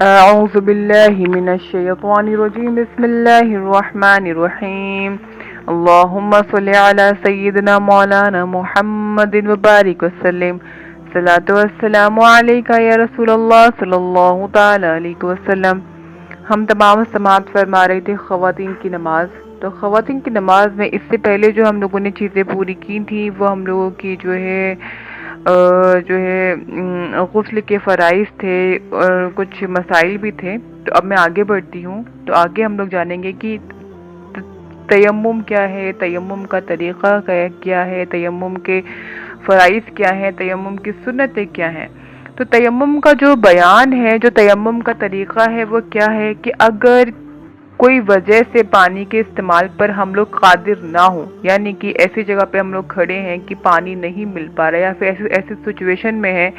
أعوذ بالله من الشيطان الرجيم بسم الله الرحمن الرحيم اللهم صل على سيدنا مولانا محمد وبارك وسلم صلاة والسلام عليك يا رسول اللہ صلی اللہ تعالی علیہ وسلم۔ ہم تمام سماعت فرما رہے تھے خواتین کی نماز۔ تو خواتین کی نماز میں اس سے پہلے جو ہم لوگوں نے چیزیں پوری کی تھی وہ ہم لوگوں کی غسل کے فرائض تھے اور کچھ مسائل بھی تھے۔ تو اب میں آگے بڑھتی ہوں، تو آگے ہم لوگ جانیں گے کہ تیمم کیا ہے، تیمم کا طریقہ کیا ہے، تیمم کے فرائض کیا ہیں، تیمم کی سنتیں کیا ہیں۔ تو تیمم کا جو بیان ہے، جو تیمم کا طریقہ ہے وہ کیا ہے کہ اگر کوئی وجہ سے پانی کے استعمال پر ہم لوگ قادر نہ ہوں، یعنی کہ ایسی جگہ پہ ہم لوگ کھڑے ہیں کہ پانی نہیں مل پا رہا، یا پھر ایسی سچویشن میں ہے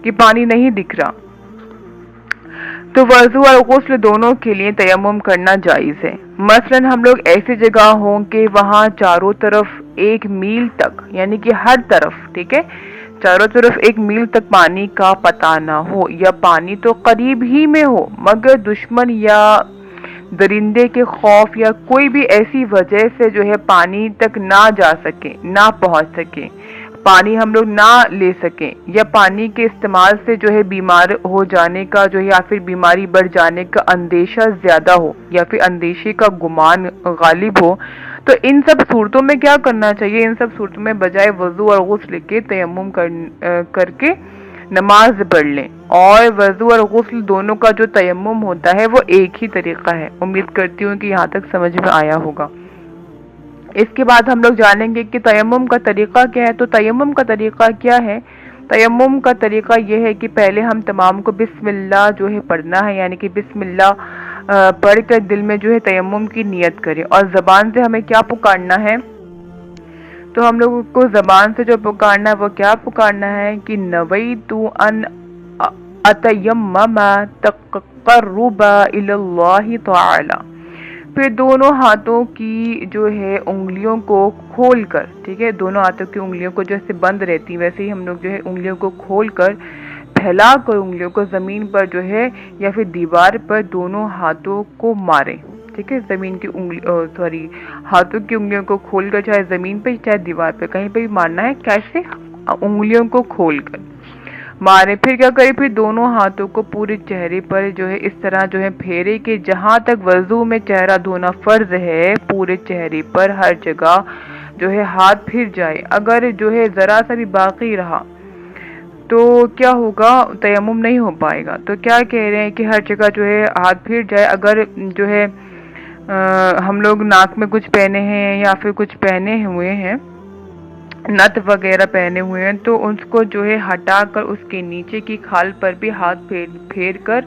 کہ پانی نہیں دکھ رہا، تو وضو اور غسل دونوں کے لیے تیمم کرنا جائز ہے۔ مثلاً ہم لوگ ایسی جگہ ہوں کہ وہاں چاروں طرف 1 میل تک، یعنی کہ ہر طرف، ٹھیک ہے، چاروں طرف 1 میل تک پانی کا پتہ نہ ہو، یا پانی تو قریب ہی میں ہو مگر دشمن یا درندے کے خوف یا کوئی بھی ایسی وجہ سے جو ہے پانی تک نہ جا سکے، نہ پہنچ سکے، پانی ہم لوگ نہ لے سکیں، یا پانی کے استعمال سے جو ہے بیمار ہو جانے کا جو ہے یا پھر بیماری بڑھ جانے کا اندیشہ زیادہ ہو، یا پھر اندیشے کا گمان غالب ہو، تو ان سب صورتوں میں کیا کرنا چاہیے؟ ان سب صورتوں میں بجائے وضو اور غسل کے تیمم کر کے نماز پڑھ لیں۔ اور وضو اور غسل دونوں کا جو تیمم ہوتا ہے وہ ایک ہی طریقہ ہے۔ امید کرتی ہوں کہ یہاں تک سمجھ میں آیا ہوگا۔ اس کے بعد ہم لوگ جانیں گے کہ تیمم کا طریقہ کیا ہے۔ تو تیمم کا طریقہ کیا ہے؟ تیمم کا طریقہ یہ ہے کہ پہلے ہم تمام کو بسم اللہ جو ہے پڑھنا ہے، یعنی کہ بسم اللہ پڑھ کر دل میں جو ہے تیمم کی نیت کریں، اور زبان سے ہمیں کیا پکارنا ہے؟ تو ہم لوگوں کو زبان سے جو پکارنا ہے وہ کیا پکارنا ہے کہ نویت ان اتیمم تقربا الی اللہ تعالی۔ پھر دونوں ہاتھوں کی جو ہے انگلیوں کو کھول کر، ٹھیک ہے، دونوں ہاتھوں کی انگلیوں کو جیسے بند رہتی ویسے ہی ہم لوگ جو ہے انگلیوں کو کھول کر پھیلا کر انگلیوں کو زمین پر جو ہے یا پھر دیوار پر دونوں ہاتھوں کو ماریں، ٹھیک ہے، زمین کی ہاتھوں کی انگلیوں کو کھول کر چاہے زمین پہ چاہے دیوار پہ کہیں پہ بھی مارنا ہے، کیسے؟ انگلیوں کو کھول کر مارے۔ پھر کیا کرے؟ پھر دونوں ہاتھوں کو پورے چہرے پر جو ہے اس طرح جو ہے پھیرے کہ جہاں تک وضو میں چہرہ دھونا فرض ہے پورے چہرے پر ہر جگہ جو ہے ہاتھ پھر جائے۔ اگر جو ہے ذرا سا بھی باقی رہا تو کیا ہوگا؟ تیمم نہیں ہو پائے گا۔ تو کیا کہہ رہے ہیں کہ ہر جگہ جو ہے ہاتھ پھر جائے۔ اگر جو ہے ہم لوگ ناک میں کچھ پہنے ہیں یا پھر کچھ پہنے ہوئے ہیں، نت وغیرہ پہنے ہوئے ہیں، تو اس کو جو ہے ہٹا کر اس کے نیچے کی کھال پر بھی ہاتھ پھیر کر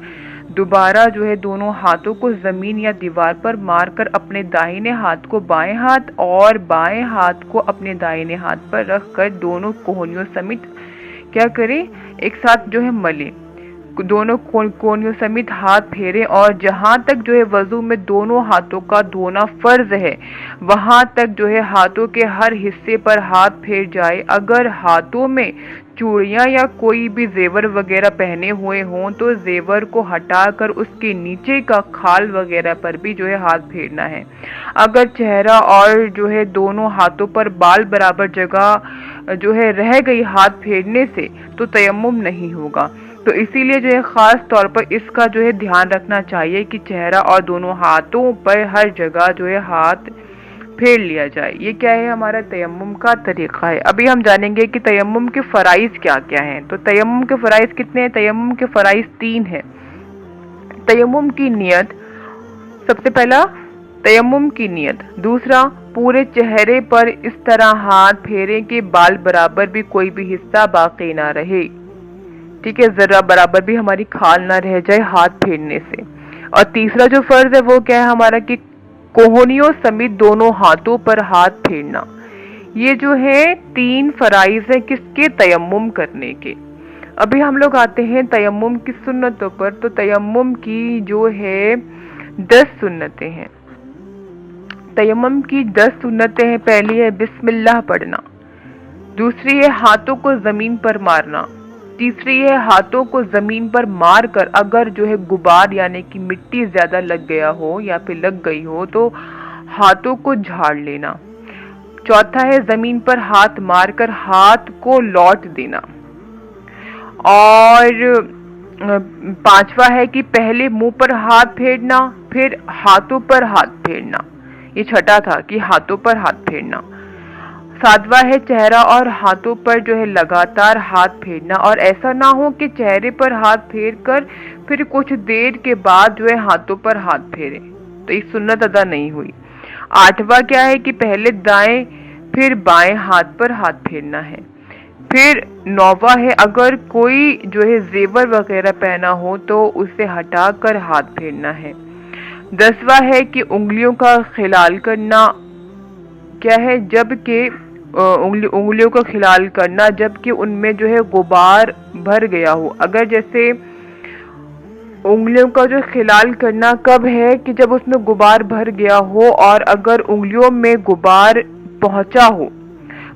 دوبارہ جو ہے دونوں ہاتھوں کو زمین یا دیوار پر مار کر اپنے داہنے ہاتھ کو بائیں ہاتھ اور بائیں ہاتھ کو اپنے دائیں ہاتھ پر رکھ کر دونوں کوہنیوں سمیت کیا کریں؟ ایک ساتھ جو ہے ملیں، دونوں کونیوں سمیت ہاتھ پھیرے، اور جہاں تک جو ہے وضو میں دونوں ہاتھوں کا دھونا فرض ہے وہاں تک جو ہے ہاتھوں کے ہر حصے پر ہاتھ پھیر جائے۔ اگر ہاتھوں میں چوڑیاں یا کوئی بھی زیور وغیرہ پہنے ہوئے ہوں تو زیور کو ہٹا کر اس کے نیچے کا کھال وغیرہ پر بھی جو ہے ہاتھ پھیرنا ہے۔ اگر چہرہ اور جو ہے دونوں ہاتھوں پر بال برابر جگہ جو ہے رہ گئی ہاتھ پھیرنے سے تو تیمم نہیں ہوگا۔ تو اسی لیے جو ہے خاص طور پر اس کا جو ہے دھیان رکھنا چاہیے کہ چہرہ اور دونوں ہاتھوں پر ہر جگہ جو ہے ہاتھ پھیر لیا جائے۔ یہ کیا ہے؟ ہمارا تیمم کا طریقہ ہے۔ ابھی ہم جانیں گے کہ تیمم کے فرائض کیا کیا ہیں۔ تو تیمم کے فرائض کتنے ہیں؟ تیمم کے فرائض 3 ہیں۔ تیمم کی نیت، سب سے پہلا تیمم کی نیت، دوسرا پورے چہرے پر اس طرح ہاتھ پھیریں کہ بال برابر بھی کوئی بھی حصہ باقی نہ رہے، ٹھیک ہے، ذرا برابر بھی ہماری کھال نہ رہ جائے ہاتھ پھیرنے سے۔ اور تیسرا جو فرض ہے وہ کیا ہے ہمارا کہ کوہنیوں سمیت دونوں ہاتھوں پر ہاتھ پھیرنا۔ یہ جو ہے 3 فرائض ہیں کس کے؟ تیمم کرنے کے۔ ابھی ہم لوگ آتے ہیں تیمم کی سنتوں پر۔ تو تیمم کی جو ہے 10 سنتیں ہیں۔ تیمم کی 10 سنتیں ہیں۔ پہلی ہے بسم اللہ پڑھنا، دوسری ہے ہاتھوں کو زمین پر مارنا، تیسری ہے ہاتھوں کو زمین پر مار کر اگر جو ہے غبار یعنی کہ مٹی زیادہ لگ گیا ہو یا پھر لگ گئی ہو تو ہاتھوں کو جھاڑ لینا۔ چوتھا ہے زمین پر ہاتھ مار کر ہاتھ کو لوٹ دینا۔ اور پانچواں ہے کہ پہلے منہ پر ہاتھ پھیرنا پھر ہاتھوں پر ہاتھ پھیرنا۔ یہ چھٹا تھا کہ ہاتھوں پر ہاتھ پھیرنا۔ ساتواں ہے چہرہ اور ہاتھوں پر جو ہے لگاتار ہاتھ پھیرنا، اور ایسا نہ ہو کہ چہرے پر ہاتھ پھیر کر پھر کچھ دیر کے بعد جو ہے ہاتھوں پر ہاتھ پھیرے، تو یہ سنت ادا نہیں ہوئی۔ آٹھواں کیا ہے کہ پہلے دائیں پھر بائیں ہاتھ پر ہاتھ پھیرنا ہے۔ پھر نوواں ہے اگر کوئی جو ہے زیور وغیرہ پہنا ہو تو اسے ہٹا کر ہاتھ پھیرنا ہے۔ دسواں ہے کہ انگلیوں کا خلال کرنا کیا ہے جبکہ انگلیوں کا خلال کرنا جبکہ ان میں جو ہے غبار بھر گیا ہو۔ اگر جیسے انگلیوں کا جو خلال کرنا کب ہے کہ جب اس میں غبار بھر گیا ہو اور اگر انگلیوں میں غبار پہنچا ہو،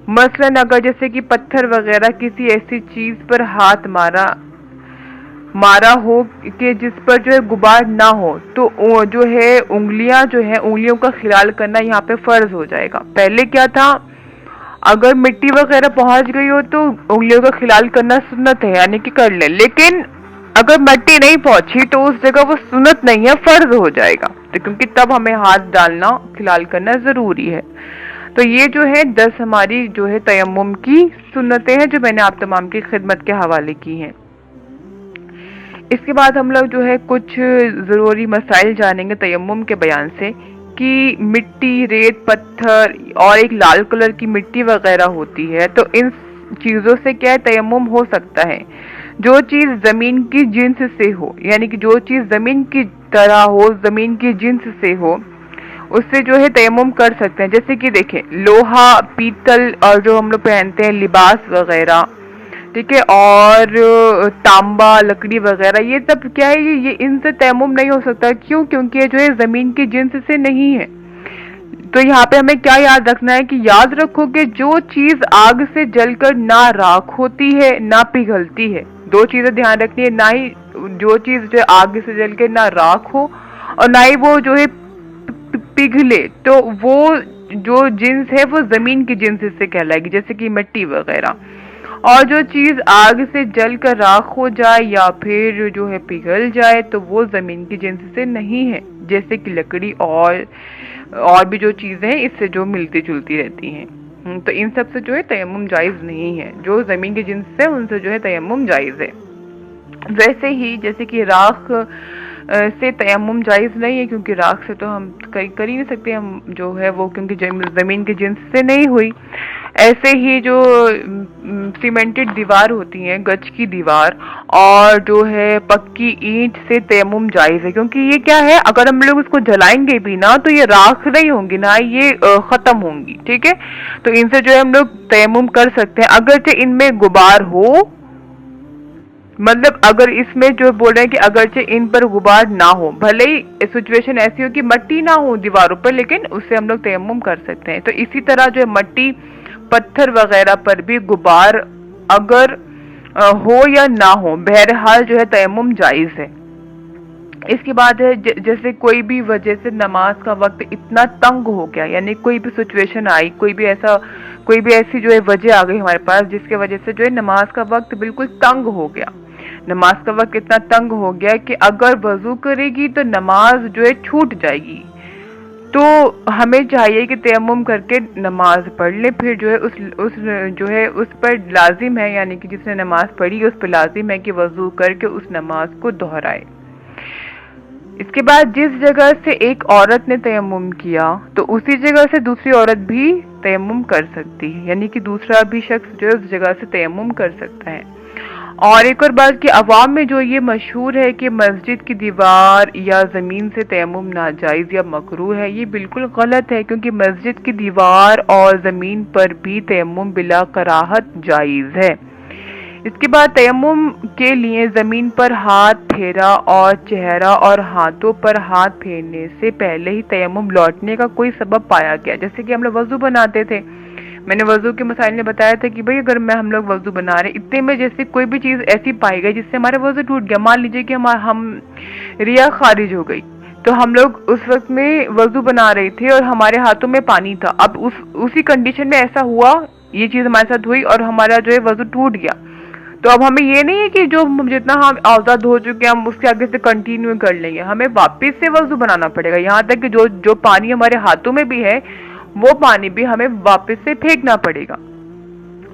مثلاً اگر جیسے کہ پتھر وغیرہ کسی ایسی چیز پر ہاتھ مارا ہو کہ جس پر جو ہے غبار نہ ہو تو جو ہے انگلیوں کا خلال کرنا یہاں پہ فرض ہو جائے گا۔ پہلے کیا تھا، اگر مٹی وغیرہ پہنچ گئی ہو تو انگلیوں کا خلال کرنا سنت ہے یعنی کہ کر لیں، لیکن اگر مٹی نہیں پہنچی تو اس جگہ وہ سنت نہیں ہے، فرض ہو جائے گا، کیونکہ تب ہمیں ہاتھ ڈالنا خلال کرنا ضروری ہے۔ تو یہ جو ہے 10 ہماری جو ہے تیمم کی سنتیں ہیں جو میں نے آپ تمام کی خدمت کے حوالے کی ہیں۔ اس کے بعد ہم لوگ جو ہے کچھ ضروری مسائل جانیں گے تیمم کے بیان سے، کہ مٹی، ریت، پتھر اور ایک لال کلر کی مٹی وغیرہ ہوتی ہے، تو ان چیزوں سے کیا تیمم ہو سکتا ہے؟ جو چیز زمین کی جنس سے ہو، یعنی کہ جو چیز زمین کی طرح ہو، زمین کی جنس سے ہو، اس سے جو ہے تیمم کر سکتے ہیں۔ جیسے کہ دیکھیں لوہا، پیتل اور جو ہم لوگ پہنتے ہیں لباس وغیرہ، ٹھیک ہے، اور تانبا، لکڑی وغیرہ، یہ سب کیا ہے، یہ ان سے تیمم نہیں ہو سکتا۔ کیوں؟ کیونکہ یہ جو ہے زمین کی جنس سے نہیں ہے۔ تو یہاں پہ ہمیں کیا یاد رکھنا ہے کہ یاد رکھو کہ جو چیز آگ سے جل کر نہ راکھ ہوتی ہے نہ پگھلتی ہے، دو چیزیں دھیان رکھنی ہے، نہ ہی جو چیز جو ہے آگ سے جل کے نہ راکھ ہو اور نہ ہی وہ جو ہے پگھلے، تو وہ جو جنس ہے وہ زمین کی جنس سے کہلائے گی، جیسے کہ مٹی وغیرہ۔ اور جو چیز آگ سے جل کر راکھ ہو جائے یا پھر جو ہے پگھل جائے تو وہ زمین کی جنس سے نہیں ہے، جیسے کہ لکڑی اور بھی جو چیزیں ہیں اس سے جو ملتی جلتی رہتی ہیں، تو ان سب سے جو ہے تیمم جائز نہیں ہے۔ جو زمین کی جنس سے ان سے جو ہے تیمم جائز ہے۔ ویسے ہی جیسے کہ راکھ سے تیمم جائز نہیں ہے، کیونکہ راکھ سے تو ہم کر ہی نہیں سکتے، ہم جو ہے وہ کیونکہ زمین کی جنس سے نہیں ہوئی۔ ایسے ہی جو سیمنٹڈ دیوار ہوتی ہیں، گچ کی دیوار اور جو ہے پکی اینٹ سے تیمم جائز ہے، کیونکہ یہ کیا ہے، اگر ہم لوگ اس کو جلائیں گے بھی نا تو یہ راکھ نہیں ہوں گی، نہ یہ ختم ہوں گی، ٹھیک ہے، تو ان سے جو ہے ہم لوگ تیمم کر سکتے ہیں اگرچہ ان میں غبار ہو۔ مطلب اگر اس میں جو بول رہے ہیں کہ اگرچہ ان پر غبار نہ ہو، بھلے ہی سچویشن ایسی ہو کہ مٹی نہ ہو دیواروں پر، لیکن اس سے ہم لوگ تیمم کر سکتے ہیں۔ تو اسی طرح جو ہے مٹی، پتھر وغیرہ پر بھی غبار اگر ہو یا نہ ہو، بہرحال جو ہے تیمم جائز ہے۔ اس کے بعد ہے جیسے کوئی بھی وجہ سے نماز کا وقت اتنا تنگ ہو گیا، یعنی کوئی بھی سچویشن آئی، کوئی بھی ایسی جو ہے وجہ آ گئی ہمارے پاس جس کی وجہ سے جو ہے نماز کا وقت بالکل تنگ ہو گیا، نماز کا وقت اتنا تنگ ہو گیا کہ اگر وضو کرے گی تو نماز جو ہے چھوٹ جائے گی، تو ہمیں چاہیے کہ تیمم کر کے نماز پڑھ لیں۔ پھر جو ہے اس پر لازم ہے، یعنی کہ جس نے نماز پڑھی اس پر لازم ہے کہ وضو کر کے اس نماز کو دہرائے۔ اس کے بعد جس جگہ سے ایک عورت نے تیمم کیا تو اسی جگہ سے دوسری عورت بھی تیمم کر سکتی ہے، یعنی کہ دوسرا بھی شخص جو ہے اس جگہ سے تیمم کر سکتا ہے۔ اور ایک اور بات کہ عوام میں جو یہ مشہور ہے کہ مسجد کی دیوار یا زمین سے تیمم ناجائز یا مکروہ ہے، یہ بالکل غلط ہے، کیونکہ مسجد کی دیوار اور زمین پر بھی تیمم بلا کراہت جائز ہے۔ اس کے بعد تیمم کے لیے زمین پر ہاتھ پھیرا اور چہرہ اور ہاتھوں پر ہاتھ پھیرنے سے پہلے ہی تیمم لوٹنے کا کوئی سبب پایا گیا، جیسے کہ ہم لوگ وضو بناتے تھے، میں نے وضو کے مسائل نے بتایا تھا کہ بھئی اگر ہم لوگ وضو بنا رہے اتنے میں جیسے کوئی بھی چیز ایسی پائی گئی جس سے ہمارا وضو ٹوٹ گیا، مان لیجیے کہ ہم ریا خارج ہو گئی، تو ہم لوگ اس وقت میں وضو بنا رہے تھے اور ہمارے ہاتھوں میں پانی تھا، اب اسی کنڈیشن میں ایسا ہوا، یہ چیز ہمارے ساتھ ہوئی اور ہمارا جو ہے وضو ٹوٹ گیا، تو اب ہمیں یہ نہیں ہے کہ جو جتنا ہم آزاد ہو چکے ہیں ہم اس کے آگے سے کنٹینیو کر لیں گے، ہمیں واپس سے وضو بنانا پڑے گا، یہاں تک کہ جو پانی ہمارے ہاتھوں میں بھی ہے وہ پانی بھی ہمیں واپس سے پھینکنا پڑے گا۔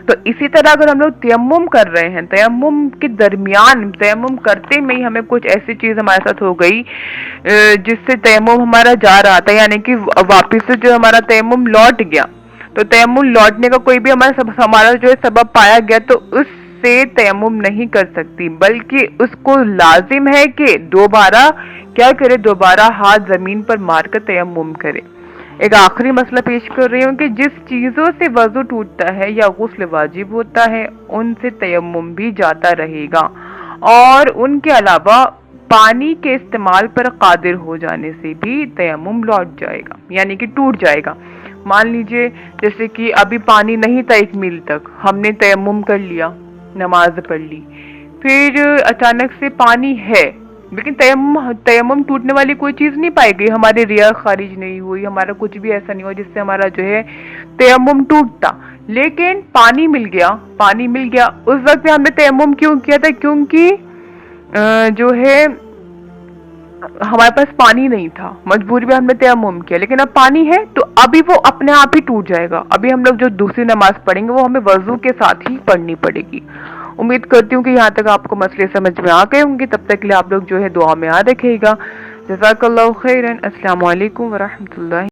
تو اسی طرح اگر ہم لوگ تیمم کر رہے ہیں، تیمم کے درمیان تیمم کرتے میں ہی ہمیں کچھ ایسی چیز ہمارے ساتھ ہو گئی جس سے تیمم ہمارا جا رہا تھا، یعنی کہ واپس سے جو ہمارا تیمم لوٹ گیا، تو تیمم لوٹنے کا کوئی بھی ہمارا جو ہے سبب پایا گیا تو اس سے تیمم نہیں کر سکتی، بلکہ اس کو لازم ہے کہ دوبارہ کیا کرے، دوبارہ ہاتھ زمین پر مار کر تیمم کرے۔ ایک آخری مسئلہ پیش کر رہی ہوں کہ جس چیزوں سے وضو ٹوٹتا ہے یا غسل واجب ہوتا ہے ان سے تیمم بھی جاتا رہے گا، اور ان کے علاوہ پانی کے استعمال پر قادر ہو جانے سے بھی تیمم لوٹ جائے گا، یعنی کہ ٹوٹ جائے گا۔ مان لیجئے جیسے کہ ابھی پانی نہیں تھا 1 میل تک، ہم نے تیمم کر لیا، نماز پڑھ لی، پھر اچانک سے پانی ہے لیکن تیمم ٹوٹنے والی کوئی چیز نہیں پائی گئی، ہماری ریا خارج نہیں ہوئی، ہمارا کچھ بھی ایسا نہیں ہوا جس سے ہمارا جو ہے تیمم ٹوٹتا، لیکن پانی مل گیا، اس وقت میں ہم نے تیمم کیوں کیا تھا؟ کیونکہ جو ہے ہمارے پاس پانی نہیں تھا، مجبوری میں ہم نے تیمم کیا، لیکن اب پانی ہے تو ابھی وہ اپنے آپ ہی ٹوٹ جائے گا۔ ابھی ہم لوگ جو دوسری نماز پڑھیں گے وہ ہمیں وضو کے ساتھ ہی پڑھنی پڑے گی۔ امید کرتی ہوں کہ یہاں تک آپ کو مسئلے سمجھ میں آ گئے ہوں گے، تب تک کے لیے آپ لوگ جو ہے دعا میں یاد رکھیے گا۔ جزاک اللہ خیرا۔ السلام علیکم ورحمۃ اللہ۔